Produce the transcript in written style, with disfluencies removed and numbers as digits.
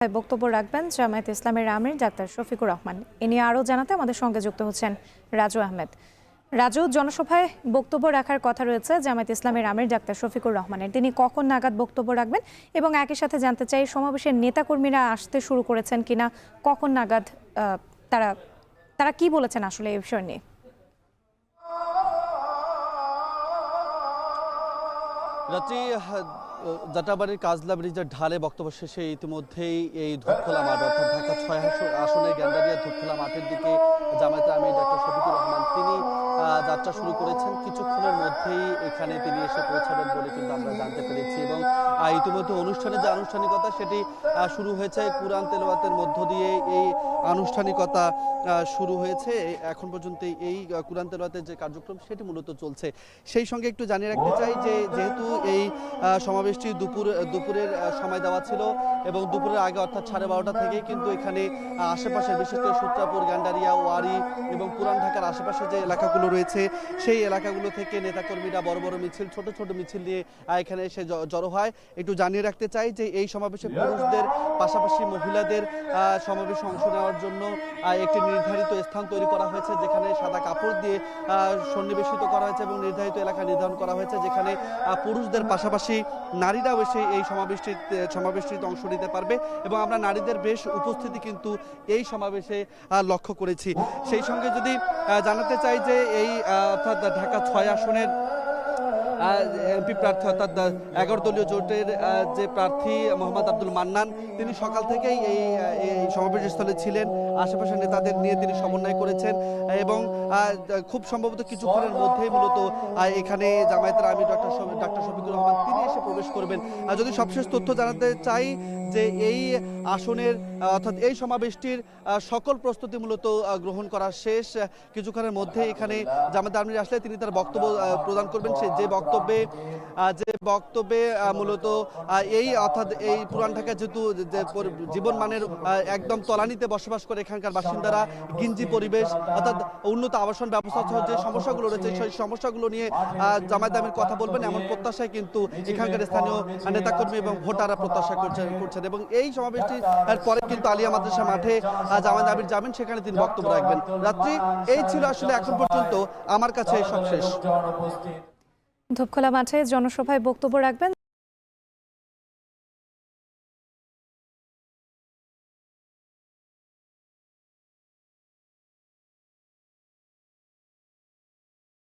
বক্তব্য রাখবেন জামায়াত ইসলামের আমির ডাক্তার শফিকুর রহমান। এ নিয়ে আরও জানাতে আমাদের সঙ্গে যুক্ত হচ্ছেন রাজু আহমেদ। রাজু, জনসভায় বক্তব্য রাখার কথা রয়েছে জামায়াত ইসলামের আমির ডাক্তার শফিকুর রহমানের। তিনি কখন নাগাদ বক্তব্য রাখবেন এবং একই সাথে জানতে চাই সমাবেশের নেতাকর্মীরা আসতে শুরু করেছেন কিনা, কখন নাগাদ তারা কি বলেছেন আসলে এই বিষয় নিয়ে। রাত্রি যাত্রাবাড়ির কাজলা ব্রিজের ঢালে বক্তব্য শেষে ইতিমধ্যেই এই ধূপখোলা মাঠ অর্থাৎ ঢাকা ৬ আসনের গ্যান্ডারিয়া ধূপখোলা মাঠের দিকে জামায়াতের আমির ডাক্তার শফিকুর রহমান তিনি যাত্রা শুরু করেছেন। কিছুক্ষণের মধ্যেই এখানে তিনি এসে পৌঁছাবেন বলে কিন্তু আমরা জানতে পেরেছি এবং ইতিমধ্যে অনুষ্ঠানের যে আনুষ্ঠানিকতা সেটি শুরু হয়েছে। কুরআন তেলাওয়াতের মধ্য দিয়ে এই আনুষ্ঠানিকতা শুরু হয়েছে। এখন পর্যন্ত এই কুরআন তেলাওয়াতের যে কার্যক্রম সেটি মূলত চলছে। সেই সঙ্গে একটু জানিয়ে রাখতে চাই যে যেহেতু এই সমাবেশটি দুপুরের সময় দেওয়া ছিল এবং দুপুরের আগে অর্থাৎ 12:30 থেকেই কিন্তু এখানে আশেপাশে বিশেষ করে সূত্রাপুর, গান্ডারিয়া, ওয়ারি এবং পুরান ঢাকার আশেপাশে যে এলাকাগুলো রয়েছে সেই এলাকাগুলো থেকে নেতাকর্মীরা বড় বড় মিছিল, ছোট ছোট মিছিল নিয়ে এখানে এসে জড়ো হয়। একটু জানিয়ে রাখতে চাই যে এই সমাবেশে পুরুষদের পাশাপাশি মহিলাদের সমাবেশে অংশ নেওয়ার জন্য একটি নির্ধারিত স্থান তৈরি করা হয়েছে, যেখানে সাদা কাপড় দিয়ে সন্নিবেশিত করা হয়েছে এবং নির্ধারিত এলাকা নির্ধারণ করা হয়েছে, যেখানে পুরুষদের পাশাপাশি নারীরাও এসে এই সমাবেশটিতে অংশ নিতে পারবে এবং আমরা নারীদের বেশ উপস্থিতি কিন্তু এই সমাবেশে লক্ষ্য করেছি। সেই সঙ্গে যদি জানাতে চাই যে এই অর্থাৎ ঢাকা ৬ আসনের এমপি প্রার্থী অর্থাৎ 11 দলীয় জোটের যে প্রার্থী মোহাম্মদ আব্দুল মান্নান তিনি সকাল থেকেই এই সমাবেশস্থলে ছিলেন। আশেপাশের নেতাদের নিয়ে তিনি সমন্বয় করেছেন এবং খুব সম্ভবত কিছুক্ষণের মধ্যেই মূলত এখানে জামায়াতের আমির ডাক্তার শফিকুর রহমান তিনি এসে প্রবেশ করবেন। যদি সবশেষ তথ্য জানাতে চাই যে এই আসনের অর্থাৎ এই সমাবেশটির সকল প্রস্তুতি মূলত গ্রহণ করা শেষ। কিছুক্ষণের মধ্যে এখানে জামায়াতের আমির আসলে তিনি তার বক্তব্য প্রদান করবেন। যে বক্তব্যে মূলত এই অর্থাৎ এই পুরান ঢাকা যেহেতু জীবনমানের একদম তলানিতে বসবাস করে এখানকার বাসিন্দারা, গিঞ্জি পরিবেশ অর্থাৎ উন্নত আবাসন ব্যবস্থা সহ যে সমস্যাগুলো রয়েছে সেই সমস্যাগুলো নিয়ে জামায়াত আমির কথা বলবেন এমন প্রত্যাশায় কিন্তু এখানকার স্থানীয় নেতাকর্মী এবং ভোটাররা প্রত্যাশা করছেন এবং এই সমাবেশটি পরে কিন্তু আলিয়া মাদ্রাসা মাঠে জামায়াত আমির যাবেন, সেখানে তিনি বক্তব্য রাখবেন। রাত্রি এই ছিল আসলে এখন পর্যন্ত আমার কাছে সবশেষ। ধূপখোলা মাঠে জনসভায় বক্তব্য রাখবেন